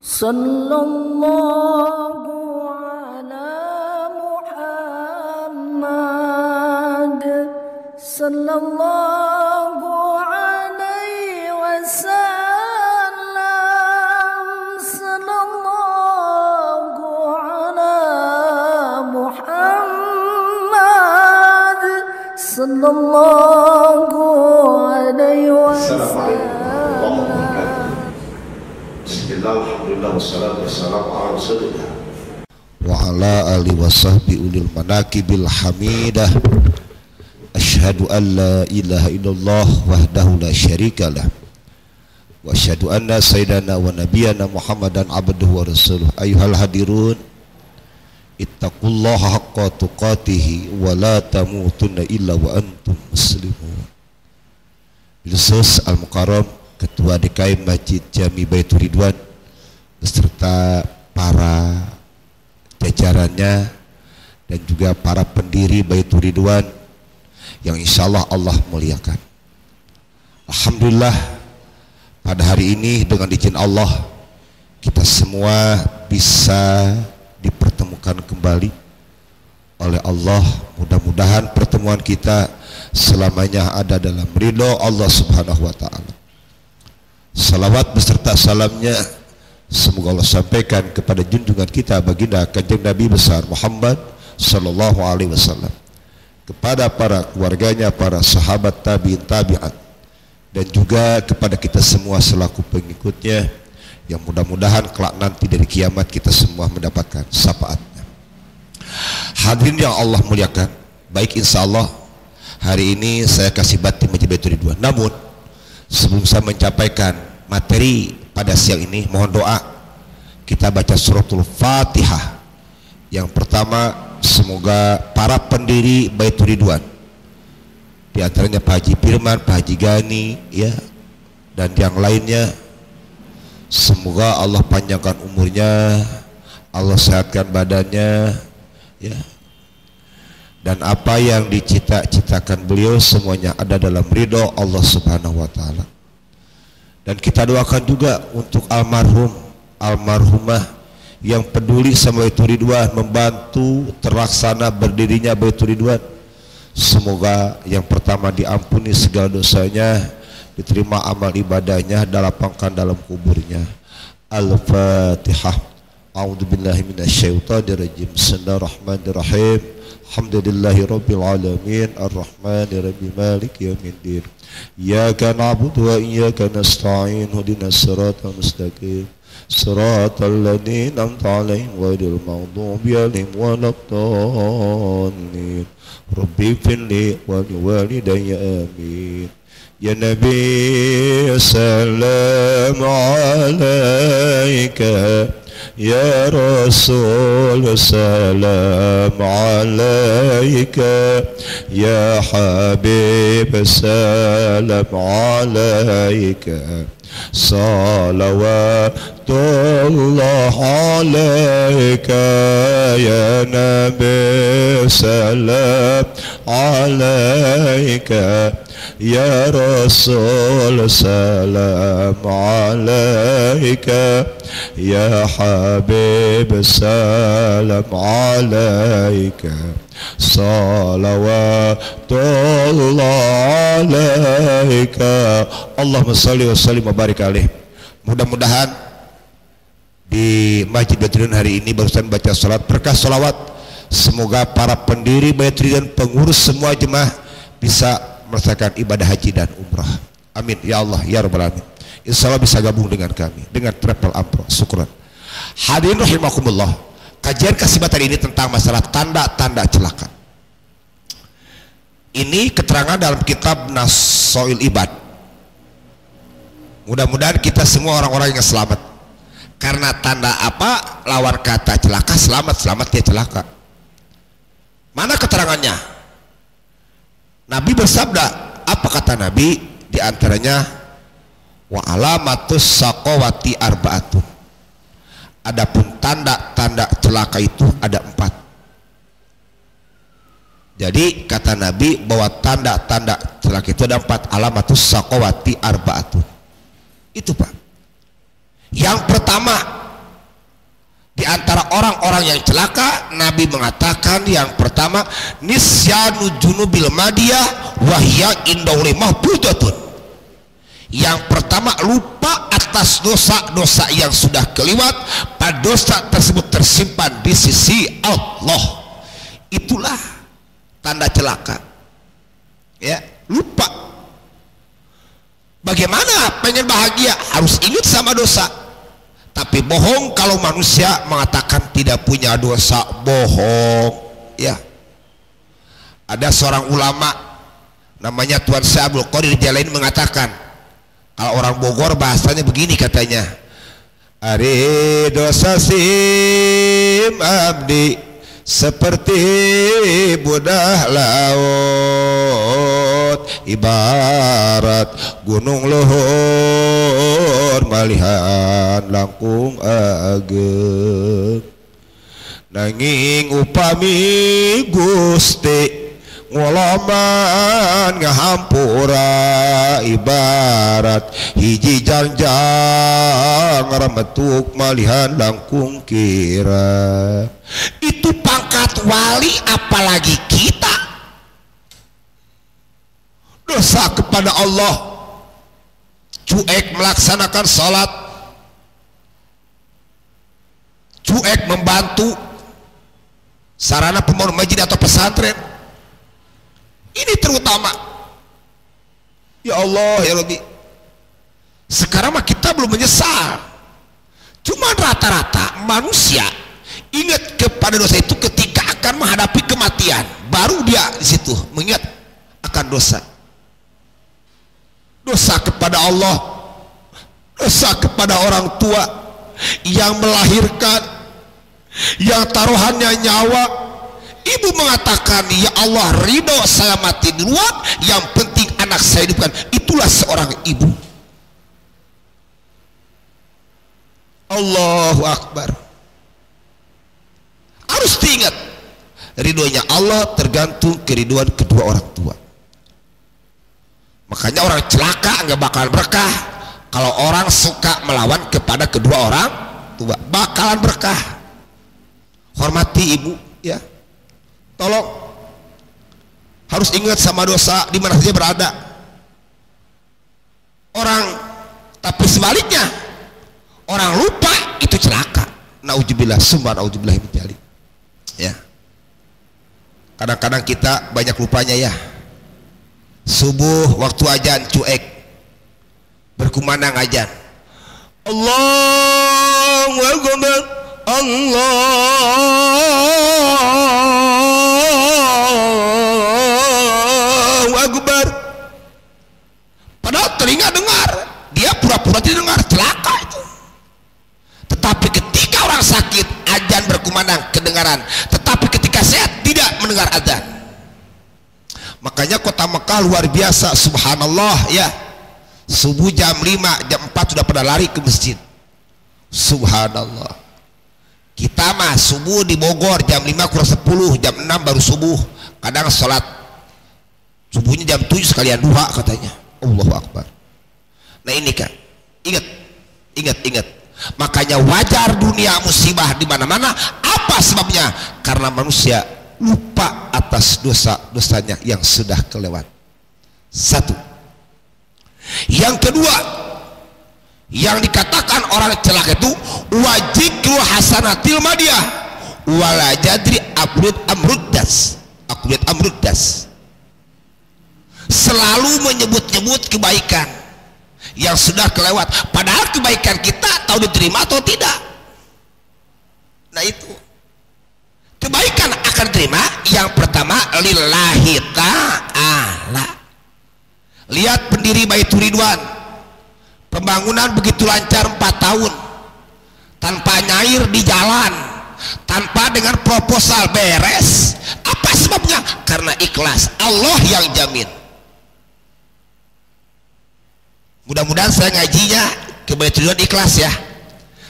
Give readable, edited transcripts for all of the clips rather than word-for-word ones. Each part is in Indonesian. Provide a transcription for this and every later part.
Sallallahu ala Muhammad sallallahu alaihi wasallam sallallahu ala Muhammad sallallahu alaihi wasallam. Alhamdulillah wassalatu wassalamu ala rasulillah wa ala alihi wa sahbihi ulil manakibil hamidah. Asyhadu an la ilaha illallah wahdahu la syarikalah wa asyhadu anna sayyidana wa nabiyana Muhammadan abduhu wa rasuluh. Ayyuhal hadirun, ittaqullaha haqqa tuqatih wa la tamutunna illa wa antum muslimun. Bilsus Al-Mukarram, Ketua DKM Masjid Jami Baitur Ridwan beserta para jajarannya dan juga para pendiri Baitur Ridwan yang insya Allah Allah muliakan. Alhamdulillah, pada hari ini dengan izin Allah kita semua bisa dipertemukan kembali oleh Allah. Mudah-mudahan pertemuan kita selamanya ada dalam ridho Allah Subhanahu wa ta'ala. Salawat beserta salamnya semoga Allah sampaikan kepada junjungan kita baginda Kanjeng Nabi besar Muhammad sallallahu alaihi wasallam, kepada para keluarganya, para sahabat tabi'in tabi'at, dan juga kepada kita semua selaku pengikutnya, yang mudah-mudahan kelak nanti dari kiamat kita semua mendapatkan syafaatnya. Hadirin yang Allah muliakan, baik insya Allah hari ini saya kasih batin Masjid Baitur Ridwan. Namun sebelum saya menyampaikan materi pada siang ini, mohon doa kita baca suratul Fatihah. Yang pertama, semoga para pendiri Baitur Ridwan, di antaranya Pak Haji Firman, Pak Haji Gani, ya, dan yang lainnya, semoga Allah panjangkan umurnya, Allah sehatkan badannya, ya, dan apa yang dicita-citakan beliau semuanya ada dalam ridho Allah Subhanahu wa ta'ala. Dan kita doakan juga untuk almarhum, almarhumah yang peduli sama Baitur Ridwan, membantu terlaksana berdirinya Baitur Ridwan. Semoga yang pertama diampuni segala dosanya, diterima amal ibadahnya, dilapangkan dalam kuburnya. Al-Fatihah. A'udzubillahi minasyaitonirrajim. Bismillahirrahmanirrahim. Alhamdulillahi rabbil alamin, arrahmanirrahim, maliki yaumiddin. Iyyaka na'budu wa iyyaka nasta'in, ihdinas siratal mustaqim, siratal ladzina an'amta 'alaihim ghairil maghdubi 'alaihim waladdallin. Rabbi firli wa liwalidayya amin. Ya Nabi salam alaika, ya Rasul salam alaika, ya Habib salam alaika, salawatullah alaika, ya Nabi salam alaika, ya Rasul salam alaika, ya Habib salam alaika, salawatullah alaika. Allahumma salli wa sallim wa barik alaih. Mudah-mudahan di Masjid Baitur Ridwan hari ini barusan baca salat berkah salawat, semoga para pendiri Baitur Ridwan, pengurus semua jemaah bisa merasakan ibadah haji dan umrah. Amin ya Allah ya rabbal alamin. Insya Allah bisa gabung dengan kami dengan travel ampro. Syukran. Hadirin rahimakumullah, kajian kasih materi ini tentang masalah tanda-tanda celaka. Ini keterangan dalam kitab Nasoil Ibad. Mudah-mudahan kita semua orang-orang yang selamat. Karena tanda apa? Lawan kata celaka, selamat dia celaka. Mana keterangannya? Nabi bersabda, apa kata Nabi? Di antaranya, wa alamatus saqawati arba'atun. Adapun tanda-tanda celaka itu ada 4. Jadi kata Nabi bahwa tanda-tanda celaka itu ada 4. Alamatus saqawati arba'atun. Itu Pak. Yang pertama, antara orang-orang yang celaka, Nabi mengatakan yang pertama, nisyanu junubil madiyah wahya indauli mahbudatun. Yang pertama, lupa atas dosa-dosa yang sudah kelewat, pada dosa tersebut tersimpan di sisi Allah. Itulah tanda celaka. Ya, lupa. Bagaimana pengen bahagia? Harus ingat sama dosa. Tapi bohong kalau manusia mengatakan tidak punya dosa, bohong. Ya. Ada seorang ulama namanya Tuan Syekh Abdul Qadir Jalain mengatakan, kalau orang Bogor bahasanya begini katanya, ari dosa sim abdi seperti budah laut, ibarat gunung luhur malihan langkung ageng, nanging upami Gusti ngoloman ngahampura, ibarat hiji jangjang rametuk malihan langkung kira. Itu pangkat wali, apalagi kita. Dosa kepada Allah, cuek melaksanakan salat, cuek membantu sarana pembangunan masjid atau pesantren. Ini terutama. Ya Allah ya Rabbi, sekarang mah kita belum menyesal. Cuma rata-rata manusia ingat kepada dosa itu ketika akan menghadapi kematian, baru dia di situ mengingat akan dosa. Dosa kepada Allah, dosa kepada orang tua yang melahirkan, yang taruhannya nyawa. Ibu mengatakan, ya Allah, ridho saya mati duluan, yang penting anak saya hidupkan. Itulah seorang ibu. Allahu Akbar. Harus diingat, ridhonya Allah tergantung keriduan kedua orang tua. Makanya orang celaka nggak bakal berkah kalau orang suka melawan kepada kedua orang tua. Bakalan berkah. Hormati ibu, ya. Tolong, harus ingat sama dosa di mana saja berada. Orang, tapi sebaliknya, orang lupa itu celaka. Nauzubillah, summa nauzubillah min dzalik. Ya. Kadang-kadang kita banyak lupanya ya. Subuh waktu azan cuek, berkumandang azan. Allahu Akbar, Allahu Akbar. Padahal telinga dengar, dia pura-pura tidak dengar, celaka itu. Tetapi ketika orang sakit, azan berkumandang kedengaran. Tetapi ketika sehat, tidak mendengar azan. Makanya kota Mekah luar biasa, subhanallah ya. Subuh jam 5, jam 4 sudah pada lari ke masjid. Subhanallah. Kita mah subuh di Bogor jam 5 kurang 10, jam 6 baru subuh. Kadang sholat subuhnya jam 7 sekalian duha katanya. Allahu Akbar. Nah ini kan, ingat. Makanya wajar dunia musibah di mana-mana. Apa sebabnya? Karena manusia lupa atas dosa-dosanya yang sudah kelewat. Satu. Yang kedua, yang dikatakan orang celaka itu wajikru hasanatil madiyah wala jadri amruddas. Selalu menyebut-nyebut kebaikan yang sudah kelewat, padahal kebaikan kita tahu diterima atau tidak. Nah itu kebaikan akan diterima yang pertama lillahi ta'ala. Lihat pendiri Baitur Ridwan, pembangunan begitu lancar 4 tahun tanpa nyair di jalan, tanpa dengan proposal beres. Apa sebabnya? Karena ikhlas, Allah yang jamin. Mudah-mudahan saya ngajinya ke Baitur Ridwan ikhlas ya.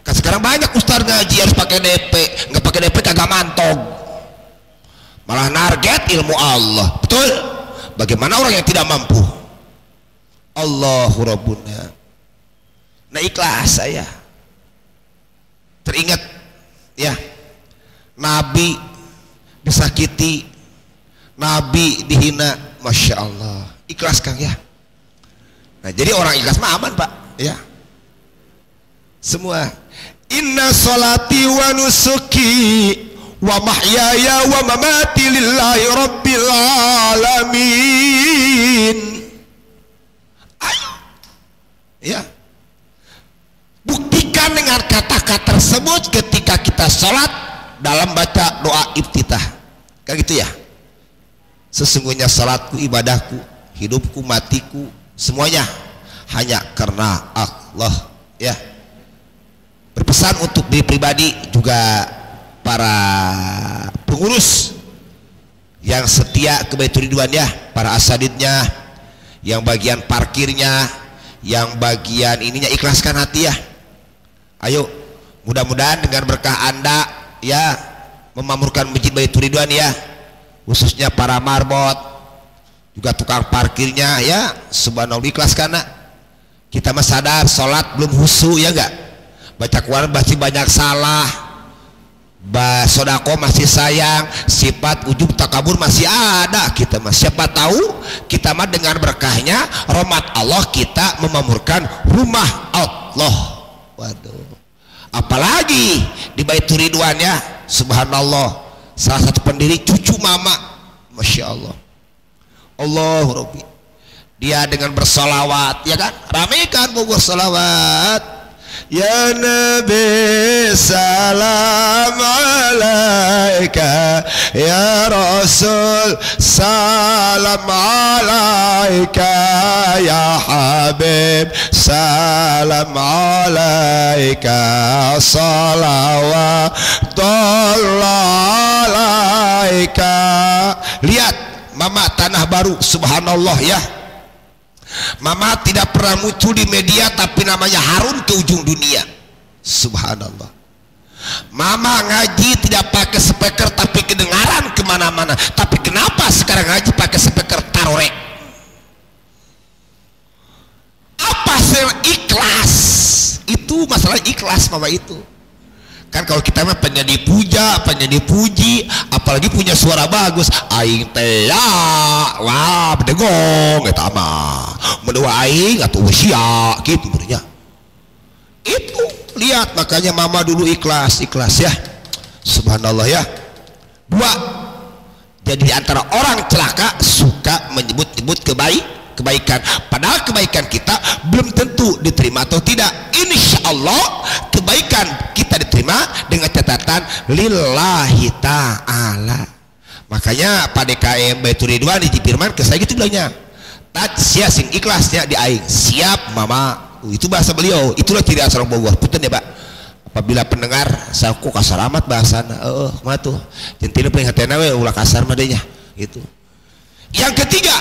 Kan sekarang banyak ustaz ngaji harus pakai DP, nggak pakai DP kagak mantog, malah narget ilmu Allah. Betul? Bagaimana orang yang tidak mampu? Allahu Rabbuna. Nah ikhlas saya. Teringat ya, Nabi disakiti, Nabi dihina, Masya Allah, ikhlas Kang ya. Nah jadi orang ikhlas mah aman Pak ya, semua. Inna sholati wa nusuki wa mahyaya wa mamati lillahi rabbil alamin. Ayo ya, buktikan dengan kata-kata tersebut ketika kita sholat dalam baca doa iftitah, kayak gitu ya. Sesungguhnya sholatku, ibadahku, hidupku, matiku, semuanya hanya karena Allah ya. Berpesan untuk diri pribadi, juga para pengurus yang setia ke Baitur Ridwan ya, para asadidnya, yang bagian parkirnya, yang bagian ininya, ikhlaskan hati ya. Ayo, mudah-mudahan dengan berkah Anda ya, memamurkan Masjid Baitur Ridwan ya, khususnya para marbot, juga tukang parkirnya ya, subhanallah, ikhlaskan. Kita mah sadar sholat belum husu ya enggak, baca Quran masih banyak salah, sodako masih sayang, sifat ujub takabur masih ada. Kita mah siapa tahu kita mah dengan berkahnya rahmat Allah kita memamurkan rumah Allah. Waduh, apalagi di Baitur Ridwan ya, subhanallah, salah satu pendiri cucu mama, Masya Allah, Allahu Rabbi, dia dengan bersolawat ya kan, ramaikan Bogor solawat. Ya Nabi salam alaika, ya Rasul salam alaika, ya Habib salam alaika, salawatullah alaika. Lihat Mama Tanah Baru, subhanallah ya, Mama tidak pernah muncul di media tapi namanya harun ke ujung dunia, subhanallah. Mama ngaji tidak pakai speaker tapi kedengaran kemana-mana. Tapi kenapa sekarang ngaji pakai speaker tarorek? Apa ikhlas? Itu masalah ikhlas Mama itu. Kan kalau kita mah pengen dipuja, pengen dipuji, apalagi punya suara bagus, aing teh ya, wah bedegong eta mah, menua aing atau usia gitu benernya. Itu lihat, makanya Mama dulu ikhlas ya, subhanallah ya. Dua, jadi di antara orang celaka suka menyebut-nyebut kebaikan, padahal kebaikan kita belum tentu diterima atau tidak. Insya Allah kebaikan kita diterima dengan catatan lillahi ta'ala. Makanya pada DKM Baitur Ridwan di Firman ke saya gitu bilangnya, sia sing ikhlasnya di aing siap Mama. Itu bahasa beliau, itulah ciri khas orang Bogor. Punten ya Pak, apabila pendengar saya kok kasar amat bahasana, mah tuh centina peringatena we ulah kasar mah deh nya gitu. Yang ketiga,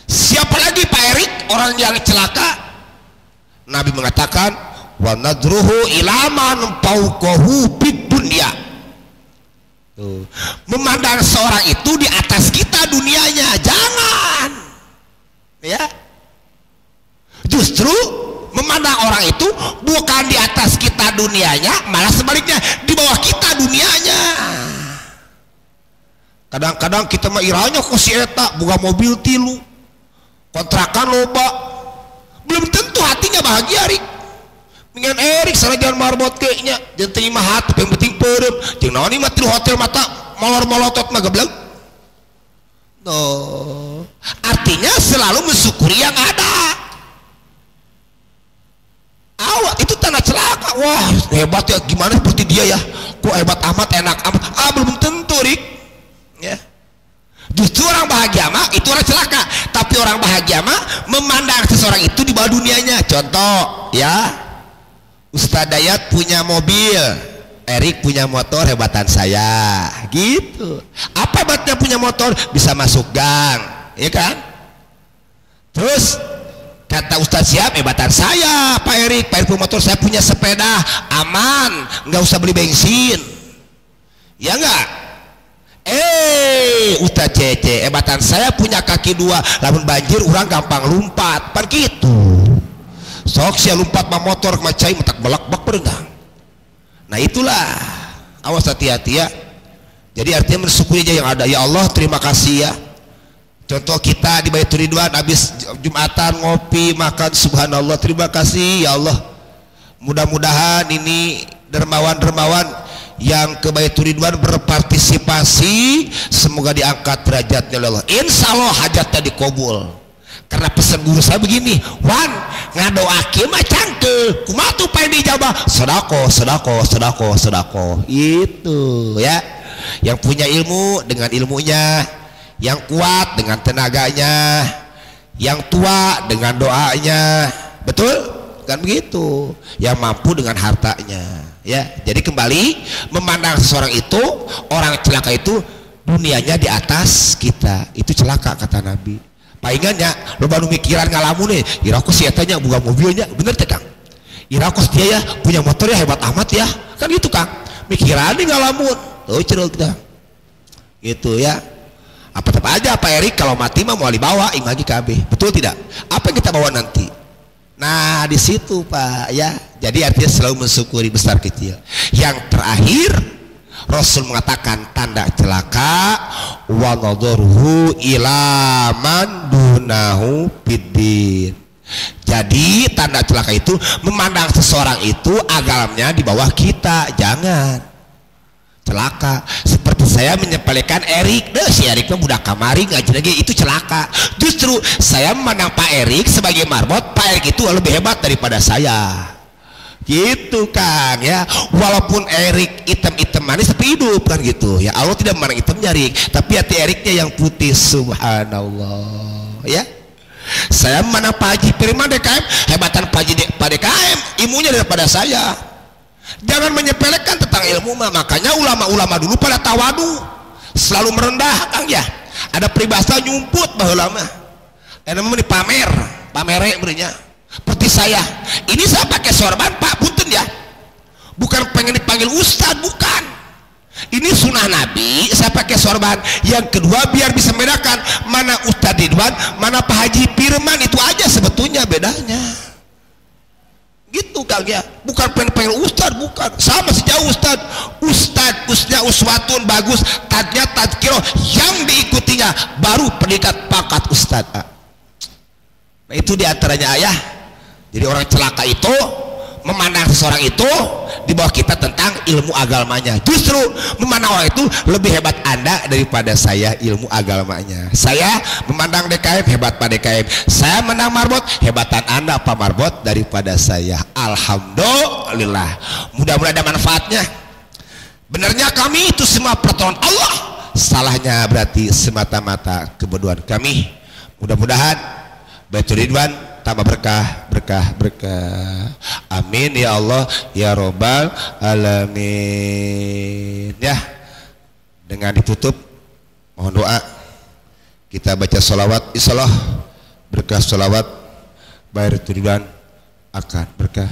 siapa lagi Pak Erik orang yang celaka? Nabi mengatakan wa nadruhu ilaman fauqahu bid dunya. Memandang seorang itu di atas kita dunianya, jangan ya. Justru memandang orang itu bukan di atas kita dunianya, malah sebaliknya di bawah kita dunianya. Kadang-kadang kita mah iranya kok si eta boga mobil tilu, kontrakan loba, belum tentu hatinya bahagia Rik. Dengan Erik sarajan marbot kayaknya jangan terima hati, yang penting perem jeung naon ieu mah tilu hotel mata molor-molotot mah gebleng. No, artinya selalu mensyukuri yang ada. Awak itu tanda celaka. Wah hebat ya, gimana seperti dia ya, kok hebat amat, enak amat. Belum tentu Rik ya. Justru orang bahagia mah itu orang celaka, tapi orang bahagia mah memandang seseorang itu di bawah dunianya. Contoh ya, Ustadz Dayat punya mobil, Erik punya motor, hebatan saya gitu. Apa hebatnya punya motor? Bisa masuk gang ya kan. Terus kata Ustadz siap, hebatan saya Pak Erik, Pak Erik punya motor, saya punya sepeda aman, nggak usah beli bensin ya enggak. Ustadz Cece, hebatan saya punya kaki dua, lamun banjir orang gampang lompat, pan gitu. Sok saya lompat mah motor macai mentak belak-bak berenang. Nah itulah Awas hati-hati ya. Jadi artinya mensyukuri aja yang ada. Ya Allah terima kasih ya. Contoh kita di Baitur Ridwan habis Jumatan ngopi makan, subhanallah, terima kasih ya Allah. Mudah-mudahan ini dermawan-dermawan yang ke Baitur Ridwan berpartisipasi semoga diangkat derajatnya oleh Allah. Insya Allah hajatnya dikabul. Karena pesan guru saya begini, Wan ngadoakeun mah cangkeu, kumaha tuh pae dijabah? Sedekah, sedekah, sedekah, sedekah. Itu ya. Yang punya ilmu dengan ilmunya, yang kuat dengan tenaganya, yang tua dengan doanya, betul kan begitu, yang mampu dengan hartanya ya. Jadi kembali memandang seseorang itu, orang celaka itu dunianya di atas kita, itu celaka kata Nabi. Palingannya lo baru mikiran ngalamun nih, irakus ya tanya buka mobilnya, bener teh Kang, irakus dia ya punya motor ya hebat amat ya, kan gitu Kang, mikiran nih ngalamun, tuh cerul kita gitu ya. Apa aja Pak Erik kalau mati mah mau dibawa imagi KB, betul tidak? Apa yang kita bawa nanti? Nah di situ Pak ya. Jadi artinya selalu mensyukuri besar kecil. Yang terakhir Rasul mengatakan tanda celaka wa nadharuhu ila man dunahu fiddin. Jadi tanda celaka itu memandang seseorang itu agamanya di bawah kita, jangan celaka. Seperti saya menyepelekan Erik, deh si Erik mah budak kamari ngaji lagi, itu celaka. Justru saya memandang Pak Erik sebagai marbot, Pak Erik itu lebih hebat daripada saya, gitu Kang ya. Walaupun Erik hitam-hitam manis tapi hidup kan gitu ya. Allah tidak memandang hitam nyarik, tapi hati Eriknya yang putih, subhanallah ya. Saya memandang Pak Haji Firman DKM, hebatan Pak DKM ilmunya daripada saya. Jangan menyepelekan tentang ilmu mah. Makanya ulama-ulama dulu pada tawadu, selalu merendah Kang ya. Ada peribahasa nyumput bahwa ulama namanya pamer berinya. Seperti saya ini, saya pakai sorban Pak, punten ya, bukan pengen dipanggil ustad, bukan. Ini sunnah Nabi, saya pakai sorban. Yang kedua biar bisa membedakan mana Ustad Ridwan, mana Pak Haji Firman, itu aja sebetulnya bedanya. Gitu Kang ya, bukan pengen ustad, bukan, sama sejauh ustad uswatun bagus, tadnya tadkiro yang diikutinya baru predikat pangkat ustad. Nah itu diantaranya ayah. Jadi orang celaka itu memandang seseorang itu di bawah kita tentang ilmu agamanya. Justru memandang orang itu lebih hebat Anda daripada saya ilmu agamanya. Saya memandang DKM hebat Pak DKM, saya memandang marbot hebatan Anda Pak marbot daripada saya. Alhamdulillah, mudah-mudahan ada manfaatnya. Benarnya kami itu semua pertolongan Allah, salahnya berarti semata-mata kebodohan kami. Mudah-mudahan Baitur Ridwan tambah berkah. Amin ya Allah ya Robbal alamin ya. Dengan ditutup mohon doa, kita baca sholawat, insyaallah berkah sholawat Baitur Ridwan akan berkah.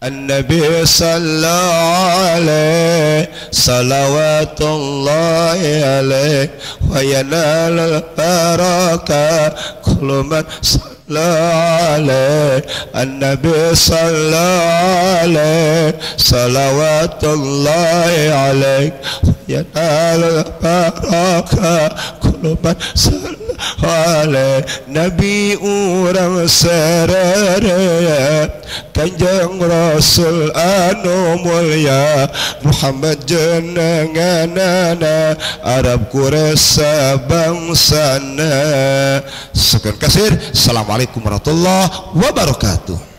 An-Nabi sallallahu alaihi salawatullahi alaihi wa yanal baraka kullu man sallallahu An-Nabi sallallahu alaihi salawatullahi alaihi wa yanal baraka kullu man sallallahu Nabi orang serere Kanjeng Rasul anu mulya Muhammad jenenganana Arab Quraisy bangsana. Sekian kasih. Assalamualaikum warahmatullahi wabarakatuh.